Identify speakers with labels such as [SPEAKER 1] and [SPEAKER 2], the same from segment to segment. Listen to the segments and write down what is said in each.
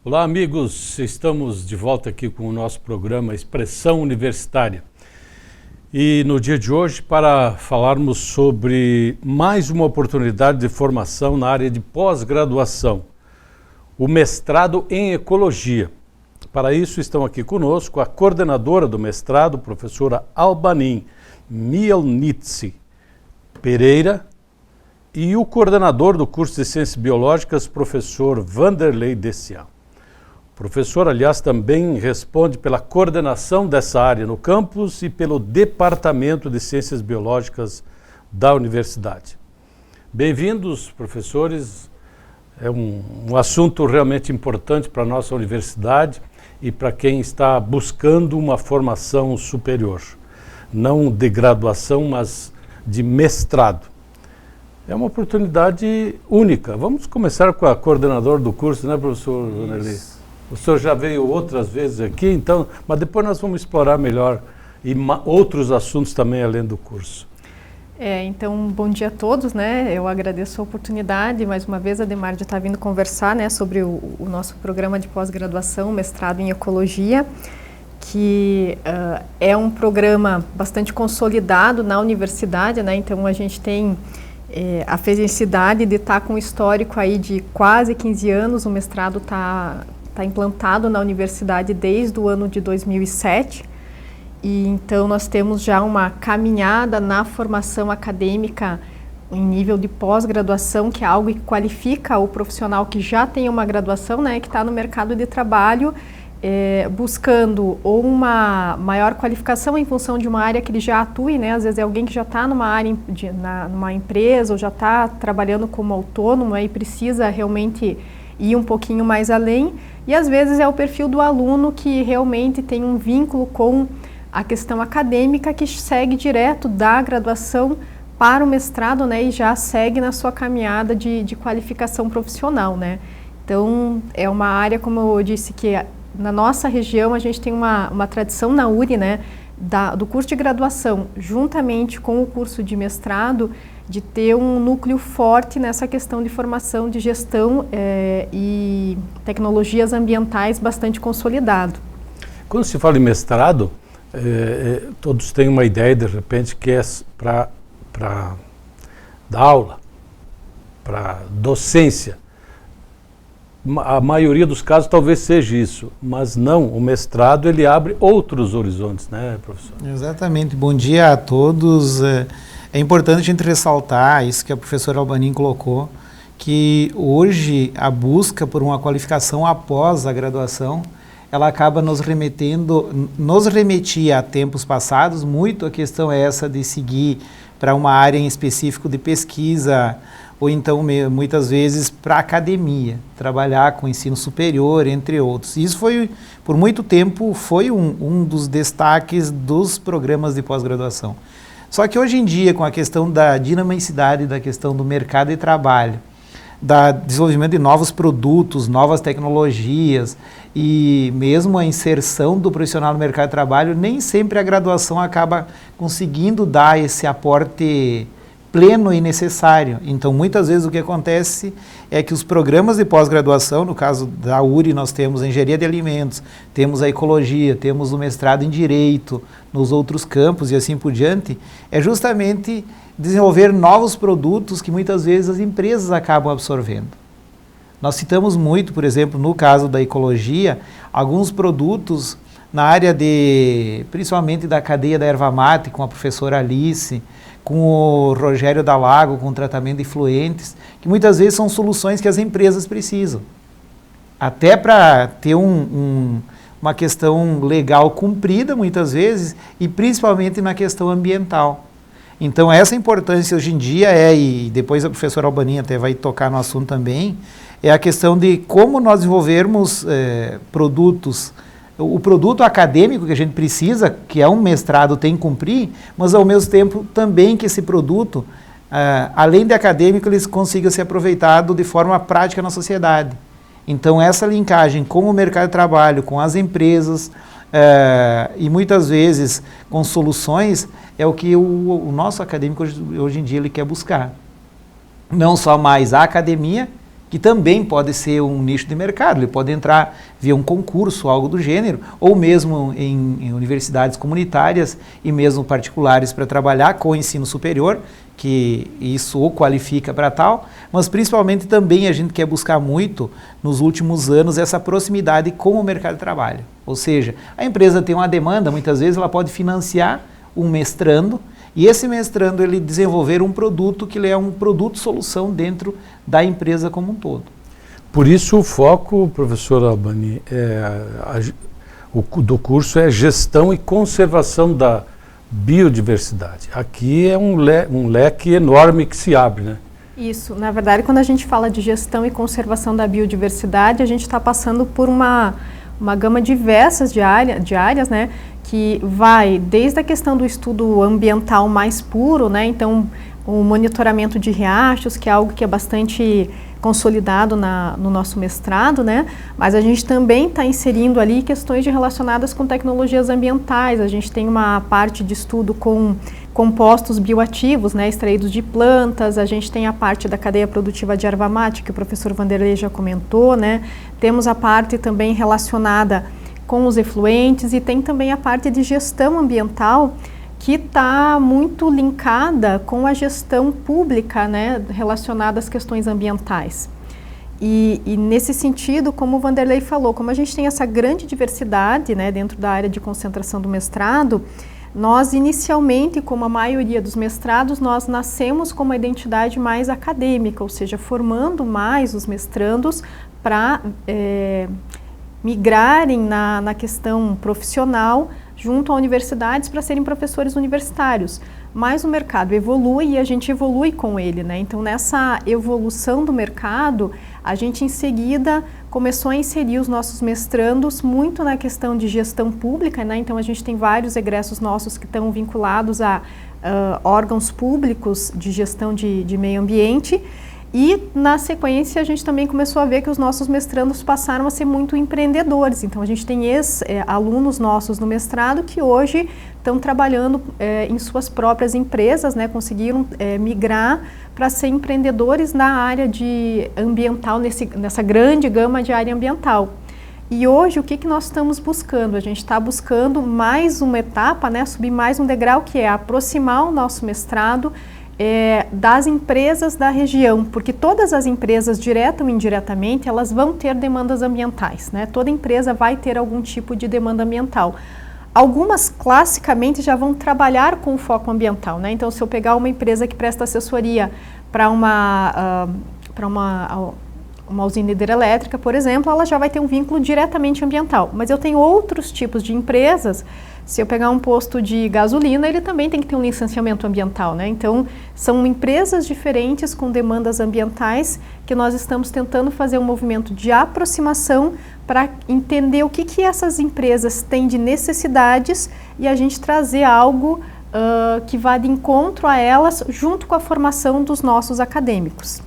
[SPEAKER 1] Olá, amigos, estamos de volta aqui com o nosso programa Expressão Universitária. E no dia de hoje, para falarmos sobre mais uma oportunidade de formação na área de pós-graduação, o mestrado em Ecologia. Para isso estão aqui conosco a coordenadora do mestrado, professora Albanim Mielnitzi Pereira, e o coordenador do curso de Ciências Biológicas, professor Vanderlei Dessian. O professor, aliás, também responde pela coordenação dessa área no campus e pelo Departamento de Ciências Biológicas da Universidade. Bem-vindos, professores. É um assunto realmente importante para a nossa universidade e para quem está buscando uma formação superior. Não de graduação, mas de mestrado. É uma oportunidade única. Vamos começar com a coordenadora do curso, né, professor Vanderlei? O senhor já veio outras vezes aqui, então, mas depois nós vamos explorar melhor e outros assuntos também além do curso.
[SPEAKER 2] Então, bom dia a todos, né? Eu agradeço a oportunidade, mais uma vez, Ademar, de estar vindo conversar, né, sobre o nosso programa de pós-graduação, mestrado em Ecologia, que é um programa bastante consolidado na universidade, né? Então, a gente tem a felicidade de estar com um histórico aí de quase 15 anos, o mestrado está implantado na universidade desde o ano de 2007, e então nós temos já uma caminhada na formação acadêmica em nível de pós-graduação, que é algo que qualifica o profissional que já tem uma graduação, né, que está no mercado de trabalho, buscando ou uma maior qualificação em função de uma área que ele já atue, né, às vezes é alguém que já está numa área, numa empresa, ou já está trabalhando como autônomo, e precisa realmente ir um pouquinho mais além, e às vezes é o perfil do aluno que realmente tem um vínculo com a questão acadêmica, que segue direto da graduação para o mestrado, né, e já segue na sua caminhada de qualificação profissional, né. Então, é uma área, como eu disse, que na nossa região a gente tem uma tradição na URI, né, do curso de graduação, juntamente com o curso de mestrado, de ter um núcleo forte nessa questão de formação de gestão e tecnologias ambientais bastante consolidado.
[SPEAKER 1] Quando se fala em mestrado, todos têm uma ideia, de repente, que é para dar aula, para docência. A maioria dos casos talvez seja isso, mas não, o mestrado ele abre outros horizontes, né, professor?
[SPEAKER 3] Exatamente. Bom dia a todos. É importante a gente ressaltar isso que a professora Albanim colocou, que hoje a busca por uma qualificação após a graduação, ela acaba nos remetia a tempos passados, muito a questão é essa de seguir para uma área em específico de pesquisa, ou então muitas vezes para a academia, trabalhar com ensino superior, entre outros. Isso foi, por muito tempo, foi um dos destaques dos programas de pós-graduação. Só que hoje em dia, com a questão da dinamicidade, da questão do mercado de trabalho, do desenvolvimento de novos produtos, novas tecnologias e mesmo a inserção do profissional no mercado de trabalho, nem sempre a graduação acaba conseguindo dar esse aporte pleno e necessário. Então, muitas vezes o que acontece é que os programas de pós-graduação, no caso da URI nós temos a engenharia de alimentos, temos a ecologia, temos o mestrado em direito, nos outros campos e assim por diante, é justamente desenvolver novos produtos que muitas vezes as empresas acabam absorvendo. Nós citamos muito, por exemplo, no caso da ecologia, alguns produtos na área principalmente da cadeia da erva mate, com a professora Alice, com o Rogério Dalago, com o tratamento de efluentes, que muitas vezes são soluções que as empresas precisam. Até para ter uma questão legal cumprida, muitas vezes, e principalmente na questão ambiental. Então, essa importância hoje em dia e depois a professora Albanim até vai tocar no assunto também, é a questão de como nós desenvolvermos produtos, o produto acadêmico que a gente precisa, que é um mestrado, tem que cumprir, mas ao mesmo tempo também que esse produto, além de acadêmico, ele consiga ser aproveitado de forma prática na sociedade. Então, essa linkagem com o mercado de trabalho, com as empresas, e muitas vezes com soluções, é o que o nosso acadêmico hoje em dia ele quer buscar. Não só mais a academia, que também pode ser um nicho de mercado, ele pode entrar via um concurso, algo do gênero, ou mesmo em universidades comunitárias e mesmo particulares para trabalhar com o ensino superior, que isso o qualifica para tal, mas principalmente também a gente quer buscar muito, nos últimos anos, essa proximidade com o mercado de trabalho. Ou seja, a empresa tem uma demanda, muitas vezes ela pode financiar um mestrando, e esse mestrando ele desenvolver um produto que ele é um produto solução dentro da empresa como um todo.
[SPEAKER 1] Por isso o foco, professor Albani, do curso é gestão e conservação da biodiversidade. Aqui é um leque enorme que se abre, né?
[SPEAKER 2] Isso, na verdade, quando a gente fala de gestão e conservação da biodiversidade, a gente está passando por uma gama diversas de áreas, né? Que vai desde a questão do estudo ambiental mais puro, né? Então, o monitoramento de riachos, que é algo que é bastante consolidado no nosso mestrado, né? Mas a gente também está inserindo ali questões relacionadas com tecnologias ambientais. A gente tem uma parte de estudo com compostos bioativos, né, extraídos de plantas. A gente tem a parte da cadeia produtiva de erva mate, que o professor Vanderlei já comentou, né? Temos a parte também relacionada com os efluentes e tem também a parte de gestão ambiental, que está muito linkada com a gestão pública, né, relacionada às questões ambientais. E nesse sentido, como o Vanderlei falou, como a gente tem essa grande diversidade, né, dentro da área de concentração do mestrado, nós inicialmente, como a maioria dos mestrados, nós nascemos com uma identidade mais acadêmica, ou seja, formando mais os mestrandos para migrarem na questão profissional junto a universidades para serem professores universitários. Mas o mercado evolui e a gente evolui com ele, né? Então, nessa evolução do mercado, a gente em seguida começou a inserir os nossos mestrandos muito na questão de gestão pública, né? Então, a gente tem vários egressos nossos que estão vinculados a órgãos públicos de gestão de meio ambiente. E, na sequência, a gente também começou a ver que os nossos mestrandos passaram a ser muito empreendedores. Então, a gente tem alunos nossos no mestrado que hoje estão trabalhando em suas próprias empresas, né? Conseguiram migrar para ser empreendedores na área de ambiental, nessa grande gama de área ambiental. E hoje, o que nós estamos buscando? A gente está buscando mais uma etapa, né? Subir mais um degrau, que é aproximar o nosso mestrado das empresas da região, porque todas as empresas, direta ou indiretamente, elas vão ter demandas ambientais, né? Toda empresa vai ter algum tipo de demanda ambiental. Algumas, classicamente, já vão trabalhar com foco ambiental, né? Então, se eu pegar uma empresa que presta assessoria para uma usina hidrelétrica, por exemplo, ela já vai ter um vínculo diretamente ambiental. Mas eu tenho outros tipos de empresas. Se eu pegar um posto de gasolina, ele também tem que ter um licenciamento ambiental, né? Então, são empresas diferentes com demandas ambientais que nós estamos tentando fazer um movimento de aproximação para entender o que essas empresas têm de necessidades e a gente trazer algo que vá de encontro a elas junto com a formação dos nossos acadêmicos.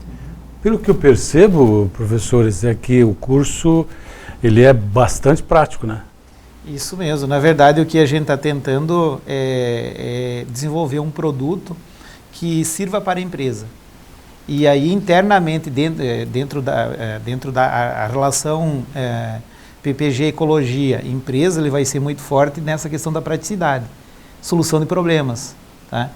[SPEAKER 1] Pelo que eu percebo, professores, é que o curso ele é bastante prático, né?
[SPEAKER 3] Isso mesmo. Na verdade, o que a gente está tentando é desenvolver um produto que sirva para a empresa. E aí, internamente, dentro da relação PPG Ecologia empresa, ele vai ser muito forte nessa questão da praticidade, solução de problemas, tá?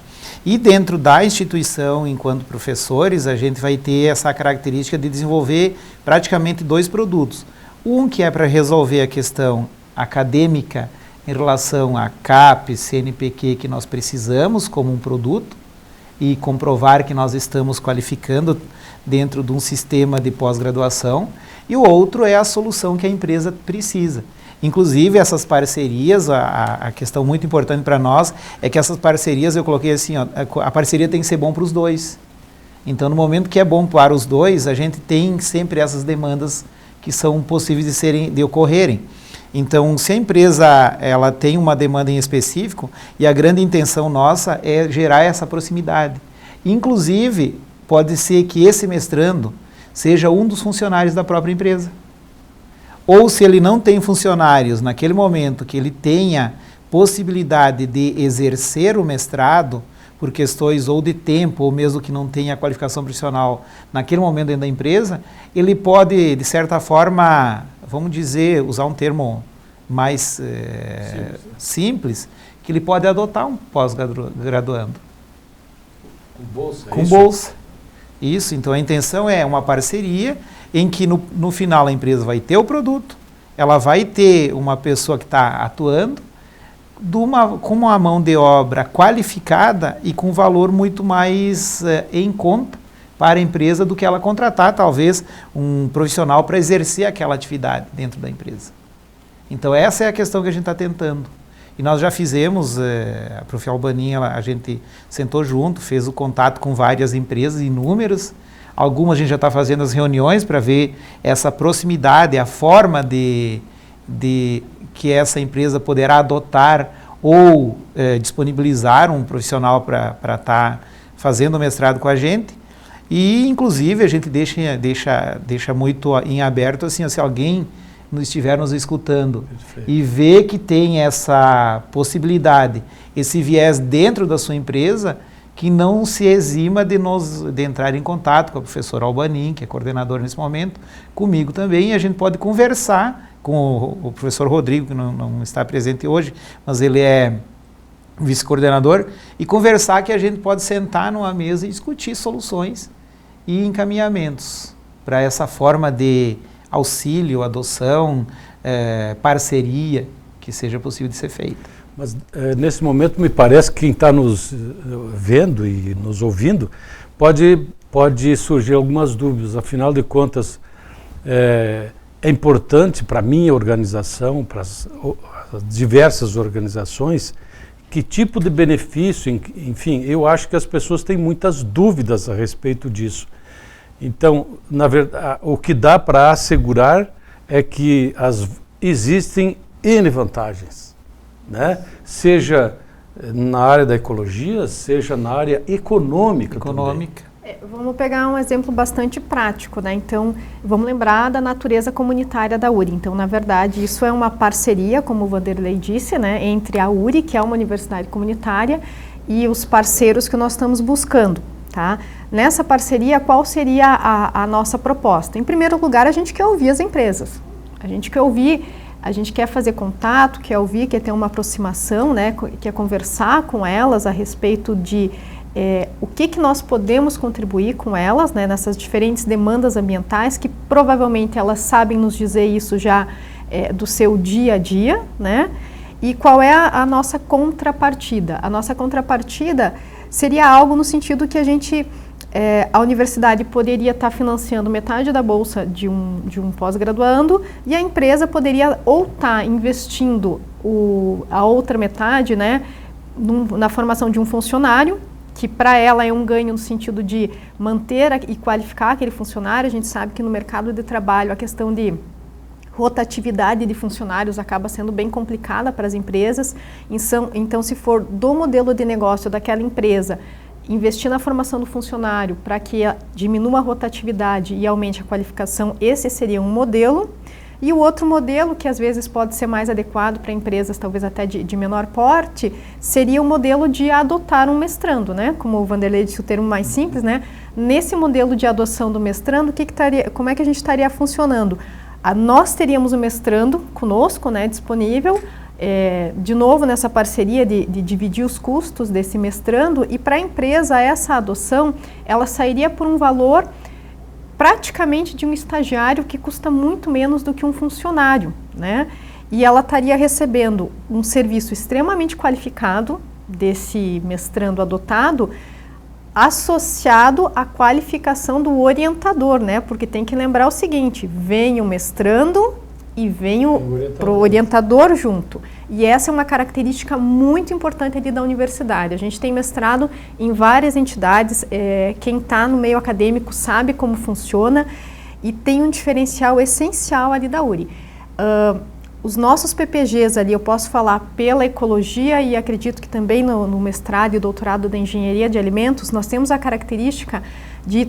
[SPEAKER 3] E dentro da instituição, enquanto professores, a gente vai ter essa característica de desenvolver praticamente dois produtos. Um que é para resolver a questão acadêmica em relação a CAP, CNPq que nós precisamos como um produto e comprovar que nós estamos qualificando dentro de um sistema de pós-graduação, e o outro é a solução que a empresa precisa. Inclusive, essas parcerias, a questão muito importante para nós é que essas parcerias, eu coloquei assim, ó, a parceria tem que ser bom para os dois. Então, no momento que é bom para os dois, a gente tem sempre essas demandas que são possíveis de ocorrerem. Então, se a empresa ela tem uma demanda em específico, e a grande intenção nossa é gerar essa proximidade. Inclusive, pode ser que esse mestrando seja um dos funcionários da própria empresa. ou se ele não tem funcionários naquele momento que ele tenha possibilidade de exercer o mestrado, por questões ou de tempo, ou mesmo que não tenha qualificação profissional naquele momento dentro da empresa, ele pode, de certa forma, vamos dizer, usar um termo mais simples, que ele pode adotar um pós-graduando.
[SPEAKER 1] Com bolsa?
[SPEAKER 3] Com bolsa. Isso, então a intenção é uma parceria em que no final a empresa vai ter o produto, ela vai ter uma pessoa que está atuando, com uma mão de obra qualificada e com valor muito mais em conta para a empresa do que ela contratar, talvez, um profissional para exercer aquela atividade dentro da empresa. Então essa é a questão que a gente está tentando. E nós já fizemos, a Prof. Albanin, a gente sentou junto, fez o contato com várias empresas, inúmeras. Algumas a gente já está fazendo as reuniões para ver essa proximidade, a forma de que essa empresa poderá adotar ou disponibilizar um profissional para estar fazendo o mestrado com a gente. E, inclusive, a gente deixa muito em aberto, assim, se alguém estiver nos escutando e vê que tem essa possibilidade, esse viés dentro da sua empresa, que não se exima de entrar em contato com a professora Albanin, que é coordenadora nesse momento, comigo também, e a gente pode conversar com o professor Rodrigo, que não está presente hoje, mas ele é vice-coordenador, e conversar que a gente pode sentar numa mesa e discutir soluções e encaminhamentos para essa forma de auxílio, adoção, parceria, que seja possível de ser feita.
[SPEAKER 1] Mas nesse momento me parece que quem está nos vendo e nos ouvindo pode surgir algumas dúvidas. Afinal de contas, é importante para a minha organização, para as diversas organizações, que tipo de benefício, enfim, eu acho que as pessoas têm muitas dúvidas a respeito disso. Então, na verdade, o que dá para assegurar é que existem N vantagens, né? Seja na área da ecologia, seja na área econômica.
[SPEAKER 2] Vamos pegar um exemplo bastante prático, né? Então, vamos lembrar da natureza comunitária da URI. Então, na verdade, isso é uma parceria, como o Vanderlei disse, né, entre a URI, que é uma universidade comunitária, e os parceiros que nós estamos buscando. Tá? Nessa parceria, qual seria a nossa proposta? Em primeiro lugar, a gente quer ouvir as empresas. A gente quer fazer contato, quer ouvir, quer ter uma aproximação, né? Quer conversar com elas a respeito de o que nós podemos contribuir com elas, né? Nessas diferentes demandas ambientais, que provavelmente elas sabem nos dizer isso já do seu dia a dia, né? E qual é a nossa contrapartida? A nossa contrapartida seria algo no sentido que a universidade poderia estar financiando metade da bolsa de um pós-graduando e a empresa poderia ou estar investindo a outra metade, né, na formação de um funcionário, que para ela é um ganho no sentido de manter e qualificar aquele funcionário. A gente sabe que no mercado de trabalho a questão de rotatividade de funcionários acaba sendo bem complicada para as empresas. Então, se for do modelo de negócio daquela empresa, investir na formação do funcionário para que diminua a rotatividade e aumente a qualificação, esse seria um modelo. E o outro modelo, que às vezes pode ser mais adequado para empresas talvez até de menor porte, seria o modelo de adotar um mestrando, né? Como o Vanderlei disse, o termo mais simples, né? Nesse modelo de adoção do mestrando, como é que a gente estaria funcionando? Nós teríamos o mestrando conosco, né, disponível, de novo nessa parceria de dividir os custos desse mestrando, e para a empresa essa adoção, ela sairia por um valor praticamente de um estagiário, que custa muito menos do que um funcionário, né? E ela estaria recebendo um serviço extremamente qualificado desse mestrando adotado, associado à qualificação do orientador, né? Porque tem que lembrar o seguinte, vem o mestrando e vem o orientador junto. E essa é uma característica muito importante ali da universidade. A gente tem mestrado em várias entidades, quem está no meio acadêmico sabe como funciona e tem um diferencial essencial ali da URI. Os nossos PPGs ali, eu posso falar pela ecologia e acredito que também no mestrado e doutorado da engenharia de alimentos, nós temos a característica de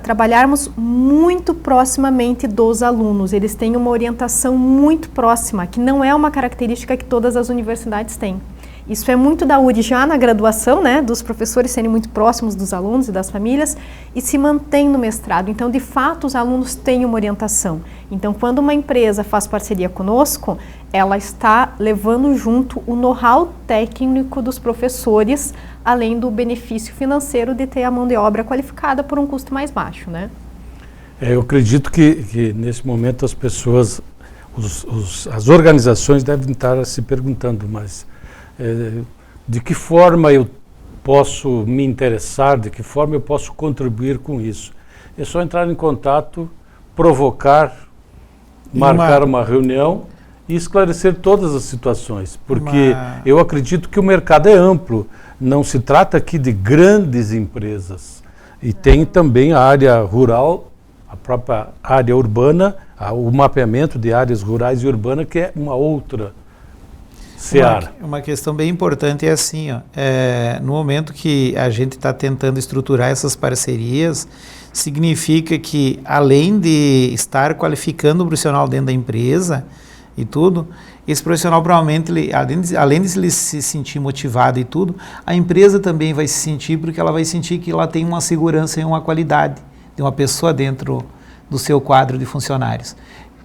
[SPEAKER 2] trabalharmos muito proximamente dos alunos. Eles têm uma orientação muito próxima, que não é uma característica que todas as universidades têm. Isso é muito da URI já na graduação, né, dos professores serem muito próximos dos alunos e das famílias, e se mantém no mestrado. Então, de fato, os alunos têm uma orientação. Então, quando uma empresa faz parceria conosco, ela está levando junto o know-how técnico dos professores, além do benefício financeiro de ter a mão de obra qualificada por um custo mais baixo, né?
[SPEAKER 1] Eu acredito que nesse momento as pessoas, as organizações devem estar se perguntando, mas de que forma eu posso me interessar, de que forma eu posso contribuir com isso? É só entrar em contato, provocar, marcar uma reunião e esclarecer todas as situações, porque eu acredito que o mercado é amplo, não se trata aqui de grandes empresas, e tem também a área rural, a própria área urbana, o mapeamento de áreas rurais e urbanas, que é uma outra seara.
[SPEAKER 3] Uma questão bem importante é assim, no momento que a gente está tentando estruturar essas parcerias, significa que além de estar qualificando o profissional dentro da empresa e tudo, esse profissional provavelmente, além de ele se sentir motivado e tudo, a empresa também vai se sentir, porque ela vai sentir que ela tem uma segurança e uma qualidade de uma pessoa dentro do seu quadro de funcionários.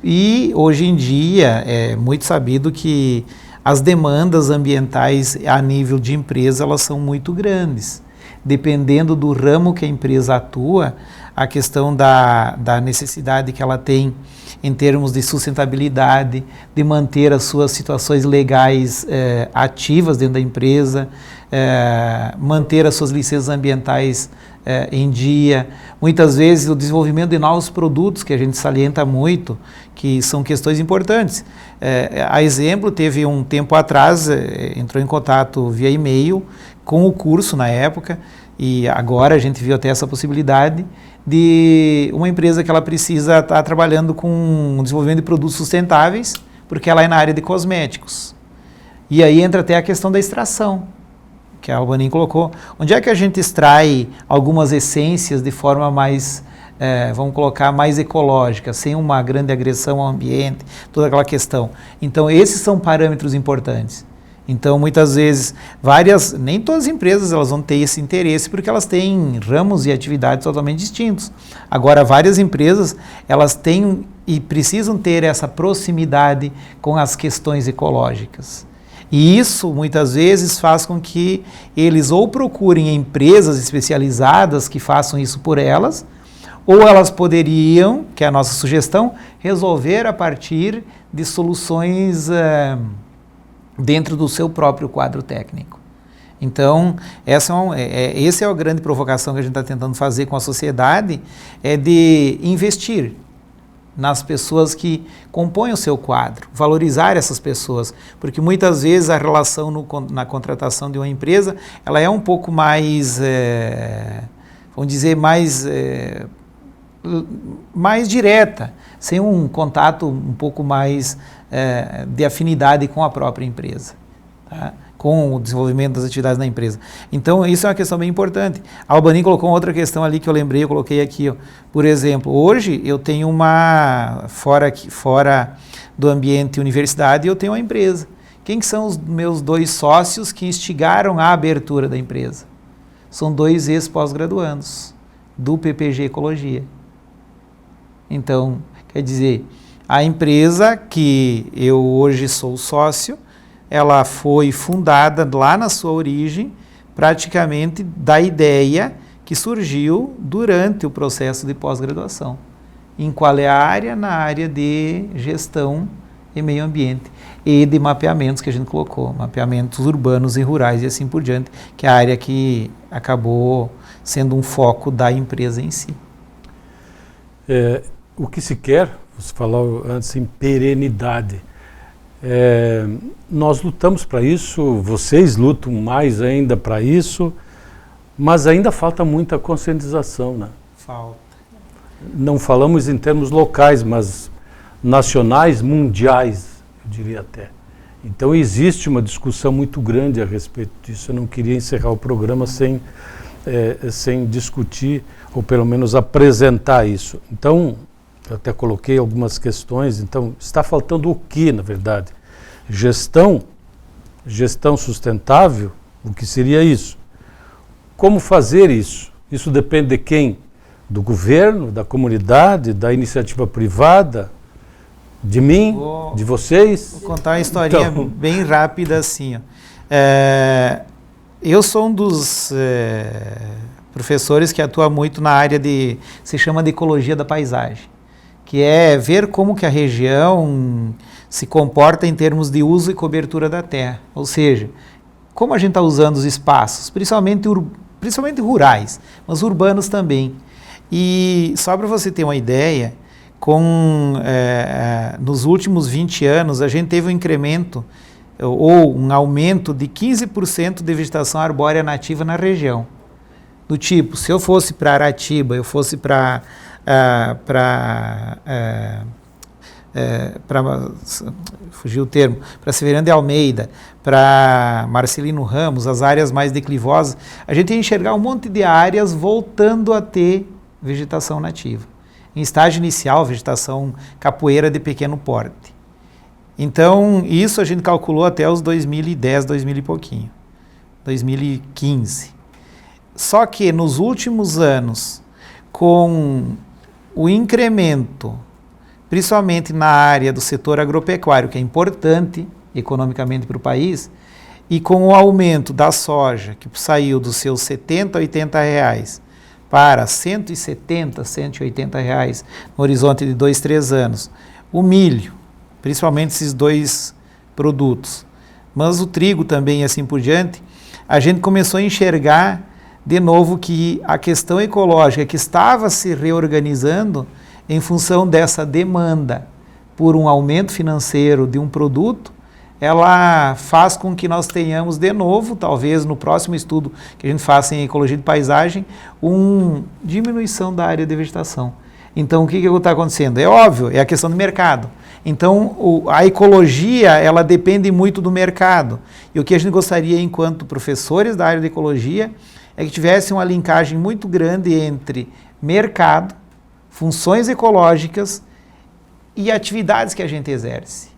[SPEAKER 3] E hoje em dia é muito sabido que as demandas ambientais a nível de empresa, elas são muito grandes. Dependendo do ramo que a empresa atua, a questão da necessidade que ela tem em termos de sustentabilidade, de manter as suas situações legais ativas dentro da empresa, manter as suas licenças ambientais em dia. Muitas vezes o desenvolvimento de novos produtos, que a gente salienta muito, que são questões importantes. A exemplo, teve um tempo atrás, entrou em contato via e-mail com o curso na época, e agora a gente viu até essa possibilidade de uma empresa que ela precisa estar trabalhando com o desenvolvimento de produtos sustentáveis, porque ela é na área de cosméticos. E aí entra até a questão da extração, que a Albanin colocou. Onde é que a gente extrai algumas essências de forma mais, vamos colocar, mais ecológica, sem uma grande agressão ao ambiente, toda aquela questão. Então, esses são parâmetros importantes. Então, muitas vezes, nem todas as empresas elas vão ter esse interesse, porque elas têm ramos e atividades totalmente distintos. Agora, várias empresas, elas têm e precisam ter essa proximidade com as questões ecológicas. E isso, muitas vezes, faz com que eles ou procurem empresas especializadas que façam isso por elas, ou elas poderiam, que é a nossa sugestão, resolver a partir de soluções dentro do seu próprio quadro técnico. Então, essa é a grande provocação que a gente está tentando fazer com a sociedade, é de investir nas pessoas que compõem o seu quadro, valorizar essas pessoas, porque muitas vezes a relação na contratação de uma empresa, ela é um pouco mais, vamos dizer, mais direta, sem um contato um pouco mais de afinidade com a própria empresa, tá? Com o desenvolvimento das atividades da empresa. Então, isso é uma questão bem importante. A Albanin colocou outra questão ali que eu lembrei, eu coloquei aqui. Ó. Por exemplo, hoje eu tenho fora do ambiente universidade, eu tenho uma empresa. Quem que são os meus 2 sócios que instigaram a abertura da empresa? São 2 ex-pós-graduandos do PPG Ecologia. Então, quer dizer, a empresa que eu hoje sou sócio, ela foi fundada lá na sua origem, praticamente da ideia que surgiu durante o processo de pós-graduação. Em qual é a área? Na área de gestão e meio ambiente e de mapeamentos que a gente colocou, mapeamentos urbanos e rurais e assim por diante, que é a área que acabou sendo um foco da empresa em si.
[SPEAKER 1] O que se quer, você falou antes em perenidade, nós lutamos para isso, vocês lutam mais ainda para isso, mas ainda falta muita conscientização, né?
[SPEAKER 3] Falta.
[SPEAKER 1] Não falamos em termos locais, mas nacionais, mundiais, eu diria até. Então existe uma discussão muito grande a respeito disso. Eu não queria encerrar o programa sem sem discutir, ou pelo menos apresentar isso. Então, eu até coloquei algumas questões, então está faltando o que, na verdade? Gestão sustentável, o que seria isso? Como fazer isso? Isso depende de quem? Do governo, da comunidade, da iniciativa privada, de mim, de vocês?
[SPEAKER 3] Vou contar uma historinha bem rápida assim. Ó. Eu sou um dos professores que atua muito na área se chama de ecologia da paisagem, que é ver como que a região se comporta em termos de uso e cobertura da terra. Ou seja, como a gente está usando os espaços, principalmente rurais, mas urbanos também. E só para você ter uma ideia, nos últimos 20 anos a gente teve um incremento ou um aumento de 15% de vegetação arbórea nativa na região. Do tipo, se eu fosse para Aratiba, eu fosse para fugiu o termo, para Severiano de Almeida, para Marcelino Ramos, as áreas mais declivosas, a gente ia enxergar um monte de áreas voltando a ter vegetação nativa. Em estágio inicial, vegetação capoeira de pequeno porte. Então, isso a gente calculou até os 2010, 2000 e pouquinho, 2015. Só que nos últimos anos, com o incremento, principalmente na área do setor agropecuário, que é importante economicamente para o país, e com o aumento da soja, que saiu dos seus R$70 a R$80 para R$170, R$180 no horizonte de 2, 3 anos, o milho, principalmente esses dois produtos, mas o trigo também e assim por diante, a gente começou a enxergar de novo que a questão ecológica que estava se reorganizando em função dessa demanda por um aumento financeiro de um produto, ela faz com que nós tenhamos de novo, talvez no próximo estudo que a gente faça em ecologia de paisagem, uma diminuição da área de vegetação. Então, o que está acontecendo? É óbvio, é a questão do mercado. Então, a ecologia, ela depende muito do mercado. E o que a gente gostaria, enquanto professores da área de ecologia, é que tivesse uma linkagem muito grande entre mercado, funções ecológicas e atividades que a gente exerce.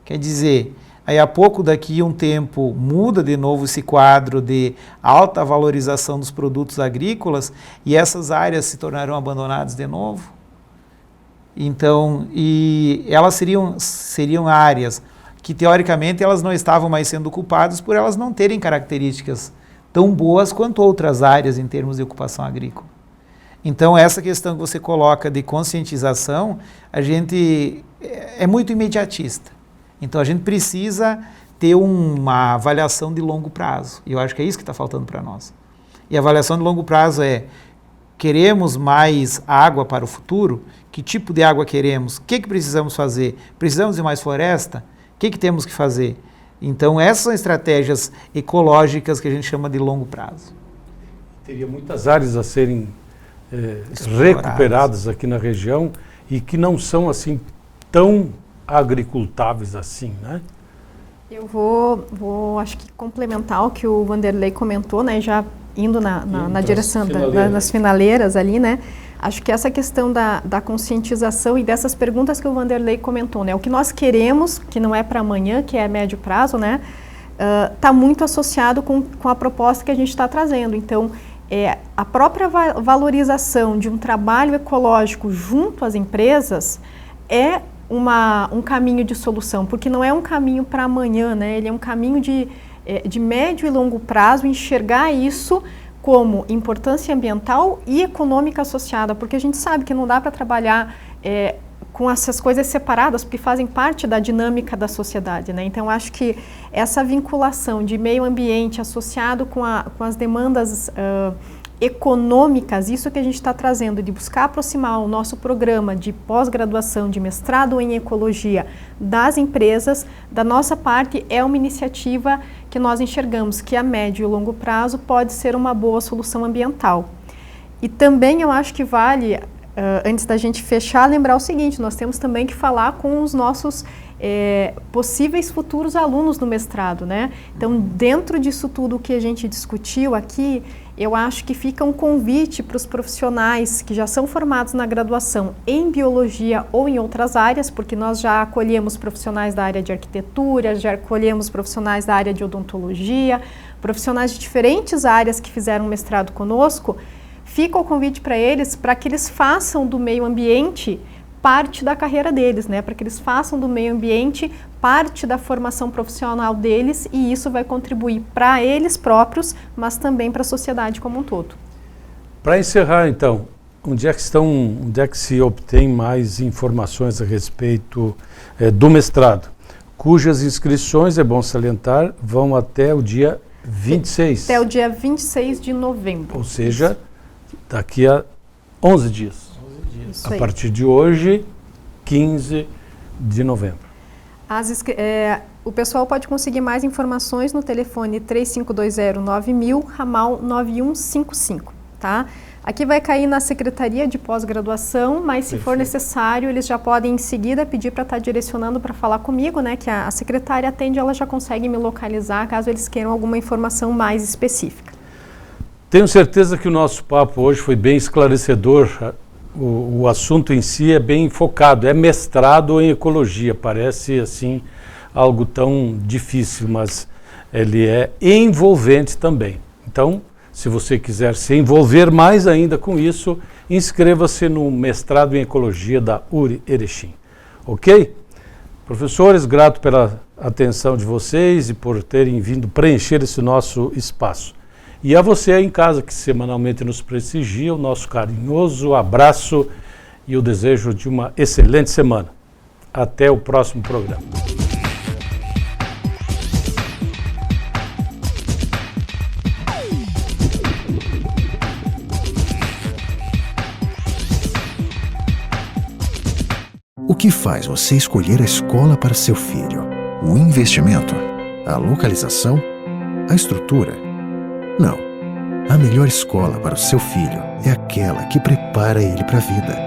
[SPEAKER 3] Quer dizer, aí a pouco, daqui a um tempo, muda de novo esse quadro de alta valorização dos produtos agrícolas e essas áreas se tornarão abandonadas de novo. Então, e elas seriam áreas que, teoricamente, elas não estavam mais sendo ocupadas por elas não terem características tão boas quanto outras áreas em termos de ocupação agrícola. Então, essa questão que você coloca de conscientização, a gente é muito imediatista. Então, a gente precisa ter uma avaliação de longo prazo. E eu acho que é isso que está faltando para nós. E a avaliação de longo prazo é: queremos mais água para o futuro? Que tipo de água queremos? O que precisamos fazer? Precisamos de mais floresta? O que temos que fazer? Então, essas são estratégias ecológicas que a gente chama de longo prazo.
[SPEAKER 1] Teria muitas áreas a serem recuperadas aqui na região e que não são assim tão agricultáveis assim, né?
[SPEAKER 2] Eu vou acho que complementar o que o Vanderlei comentou, né? Já indo na direção das finaleiras ali, né? Acho que essa questão da conscientização e dessas perguntas que o Vanderlei comentou, né? O que nós queremos, que não é para amanhã, que é a médio prazo, né? Está muito associado com a proposta que a gente está trazendo. Então, a própria valorização de um trabalho ecológico junto às empresas é um caminho de solução, porque não é um caminho para amanhã, né? Ele é um caminho de médio e longo prazo, enxergar isso como importância ambiental e econômica associada, porque a gente sabe que não dá para trabalhar com essas coisas separadas, porque fazem parte da dinâmica da sociedade, né? Então, acho que essa vinculação de meio ambiente associado com as demandas econômicas, isso que a gente está trazendo, de buscar aproximar o nosso programa de pós-graduação, de mestrado em ecologia das empresas, da nossa parte, é uma iniciativa que nós enxergamos que a médio e longo prazo pode ser uma boa solução ambiental. E também eu acho que vale, antes da gente fechar, lembrar o seguinte: nós temos também que falar com os nossos possíveis futuros alunos no mestrado, né? Então, dentro disso tudo que a gente discutiu aqui, eu acho que fica um convite para os profissionais que já são formados na graduação em biologia ou em outras áreas, porque nós já acolhemos profissionais da área de arquitetura, já acolhemos profissionais da área de odontologia, profissionais de diferentes áreas que fizeram mestrado conosco. Fica o convite para que eles façam do meio ambiente parte da carreira deles, né? Para que eles façam do meio ambiente parte da formação profissional deles, e isso vai contribuir para eles próprios, mas também para a sociedade como um todo.
[SPEAKER 1] Para encerrar, então, onde é que se obtém mais informações a respeito do mestrado, cujas inscrições, é bom salientar, vão até o dia 26.
[SPEAKER 2] Até o dia 26 de novembro.
[SPEAKER 1] Ou seja, daqui a 11 dias.
[SPEAKER 2] Isso
[SPEAKER 1] a
[SPEAKER 2] aí.
[SPEAKER 1] partir de hoje, 15 de novembro.
[SPEAKER 2] O pessoal pode conseguir mais informações no telefone 3520-9000, ramal 9155, tá? Aqui vai cair na Secretaria de Pós-Graduação, mas se for necessário, eles já podem em seguida pedir para estar direcionando para falar comigo, né? Que a secretária atende, ela já consegue me localizar caso eles queiram alguma informação mais específica.
[SPEAKER 1] Tenho certeza que o nosso papo hoje foi bem esclarecedor. O assunto em si é bem focado, é mestrado em ecologia, parece assim algo tão difícil, mas ele é envolvente também. Então, se você quiser se envolver mais ainda com isso, inscreva-se no mestrado em ecologia da URI Erechim. Ok? Professores, grato pela atenção de vocês e por terem vindo preencher esse nosso espaço. E a você aí em casa que semanalmente nos prestigia, o nosso carinhoso abraço e o desejo de uma excelente semana. Até o próximo programa.
[SPEAKER 4] O que faz você escolher a escola para seu filho? O investimento? A localização? A estrutura? Não. A melhor escola para o seu filho é aquela que prepara ele para a vida.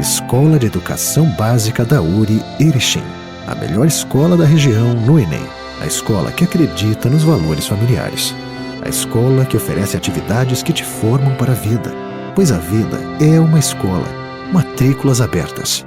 [SPEAKER 4] Escola de Educação Básica da URI Erechim. A melhor escola da região no Enem. A escola que acredita nos valores familiares. A escola que oferece atividades que te formam para a vida. Pois a vida é uma escola. Matrículas abertas.